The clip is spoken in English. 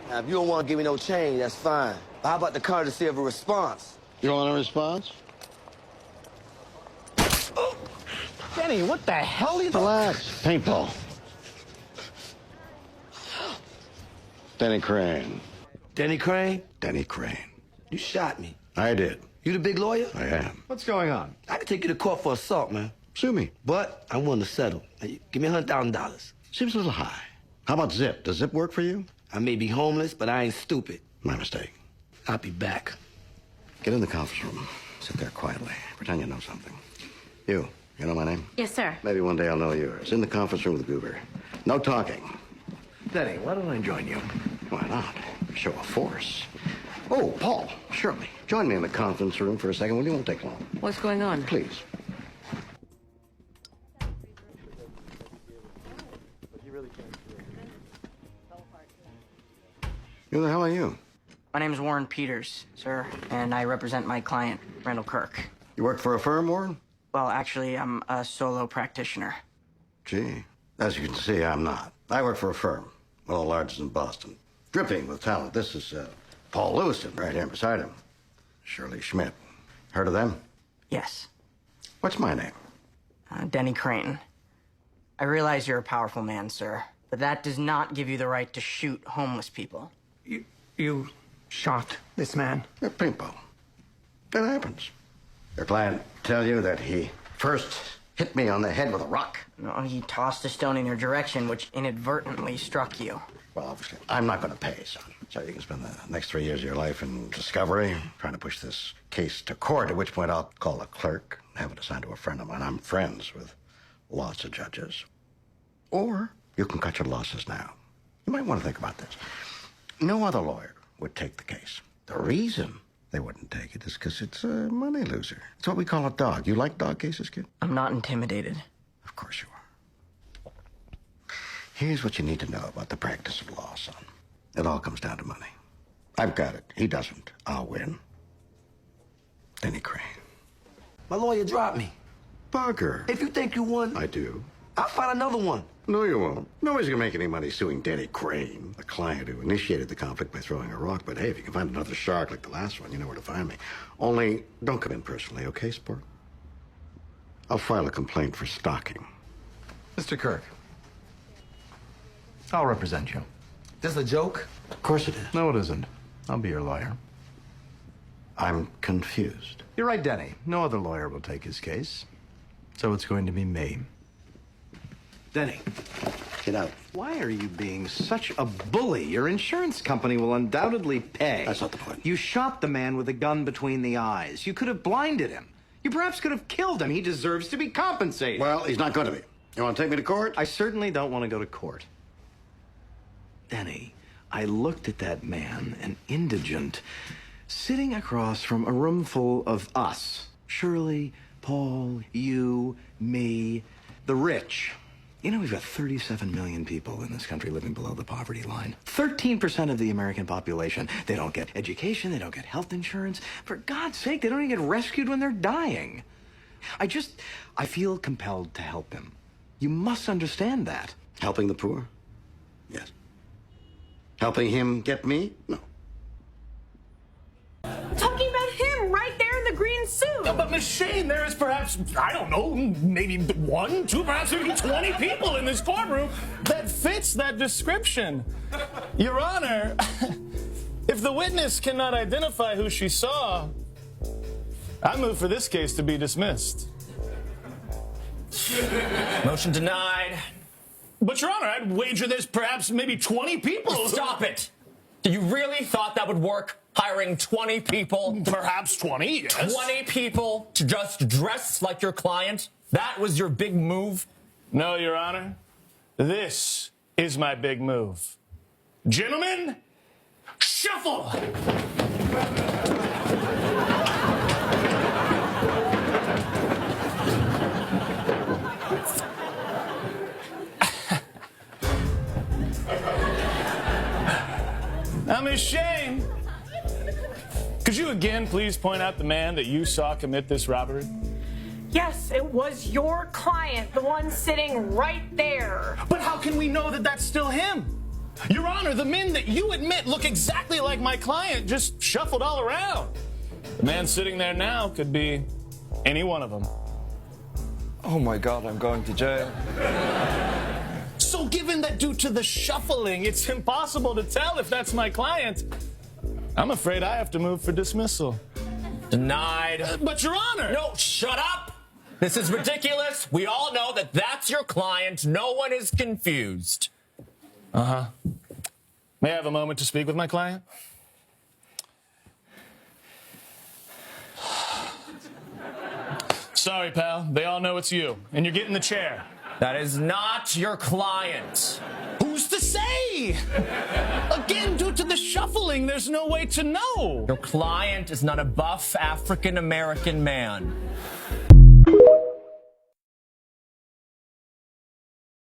Now, if you don't want to give me no change, that's fine. But how about the courtesy of a response? You don't want a response? Oh. Denny, what the hell are you... Relax. Paintball. Denny Crane. Denny Crane? Denny Crane. You shot me. I did. You the big lawyer? I am. What's going on? I can take you to court for assault, man. Sue me. But I'm willing to settle. Give me $100,000. Seems a little high. How about Zip? Does Zip work for you? I may be homeless, but I ain't stupid. My mistake. I'll be back. Get in the conference room. Sit there quietly. Pretend you know something. You know my name? Yes, sir. Maybe one day I'll know yours. In the conference room with Goober. No talking. Denny, why don't I join you? Why not? Show of force. Oh, Paul, Shirley, join me in the conference room for a second, will you? Won't take long. What's going on? Please. Who the hell are you? My name is Warren Peters, sir, and I represent my client, Randall Kirk. You work for a firm, Warren? Well, actually, I'm a solo practitioner. Gee, as you can see, I'm not. I work for a firm, one of the largest in Boston. Dripping with talent. This is Paul Lewison, right here beside him. Shirley Schmidt. Heard of them? Yes, What's my name? Denny Crane. I realize you're a powerful man, sir, but that does not give you the right to shoot homeless people. You shot this man? Yeah, paintball. That happens. Your client tell you that he first hit me on the head with a rock? No, he tossed a stone in your direction, which inadvertently struck you. Well, obviously, I'm not going to pay, son. So you can spend the next 3 years of your life in discovery, trying to push this case to court, at which point I'll call a clerk and have it assigned to a friend of mine. I'm friends with lots of judges. Or you can cut your losses now. You might want to think about this. No other lawyer would take the case. The reason they wouldn't take it is because it's a money loser. It's what we call a dog. You like dog cases, kid? I'm not intimidated. Of course you are. Here's what you need to know about the practice of law, son. It all comes down to money. I've got it. He doesn't. I'll win. Denny Crane. My lawyer dropped me. Bugger. If you think you won, I do. I'll find another one. No, you won't. Nobody's gonna make any money suing Denny Crane, the client who initiated the conflict by throwing a rock. But hey, if you can find another shark like the last one, you know where to find me. Only, don't come in personally, okay, sport? I'll file a complaint for stalking. Mr. Kirk, I'll represent you. This a joke? Of course it is. No, it isn't. I'll be your lawyer. I'm confused. You're right, Denny. No other lawyer will take his case. So it's going to be me. Denny, get out. Why are you being such a bully? Your insurance company will undoubtedly pay. That's not the point. You shot the man with a gun between the eyes. You could have blinded him. You perhaps could have killed him. He deserves to be compensated. Well, he's not going to be. You want to take me to court? I certainly don't want to go to court. Denny, I looked at that man, an indigent, sitting across from a room full of us. Shirley, Paul, you, me, the rich. You know, we've got 37 million people in this country living below the poverty line. 13% of the American population. They don't get education. They don't get health insurance. For God's sake, they don't even get rescued when they're dying. I feel compelled to help him. You must understand that. Helping the poor? Yes. Helping him get me? No. Talking about him right there in the green suit. But Miss Shane, there is perhaps, I don't know, maybe 1, 2, perhaps even 20 people in this courtroom that fits that description. Your Honor, if the witness cannot identify who she saw, I move for this case to be dismissed. Motion denied. But Your Honor, I'd wager there's perhaps maybe 20 people. Stop it! You really thought that would work? Hiring 20 people? Perhaps 20, yes. 20 people to just dress like your client? That was your big move? No, Your Honor. This is my big move. Gentlemen, shuffle! Now, Miss Shane, could you again please point out the man that you saw commit this robbery? Yes, it was your client, the one sitting right there. But how can we know that that's still him? Your Honor, the men that you admit look exactly like my client just shuffled all around. The man sitting there now could be any one of them. Oh my God, I'm going to jail. So given that due to the shuffling, it's impossible to tell if that's my client, I'm afraid I have to move for dismissal. Denied. But Your Honor! No, shut up! This is ridiculous. We all know that that's your client. No one is confused. Uh-huh. May I have a moment to speak with my client? Sorry, pal. They all know it's you, and you're getting the chair. That is not your client. Who's to say? Again, due to the shuffling, there's no way to know. Your client is not a buff African-American man.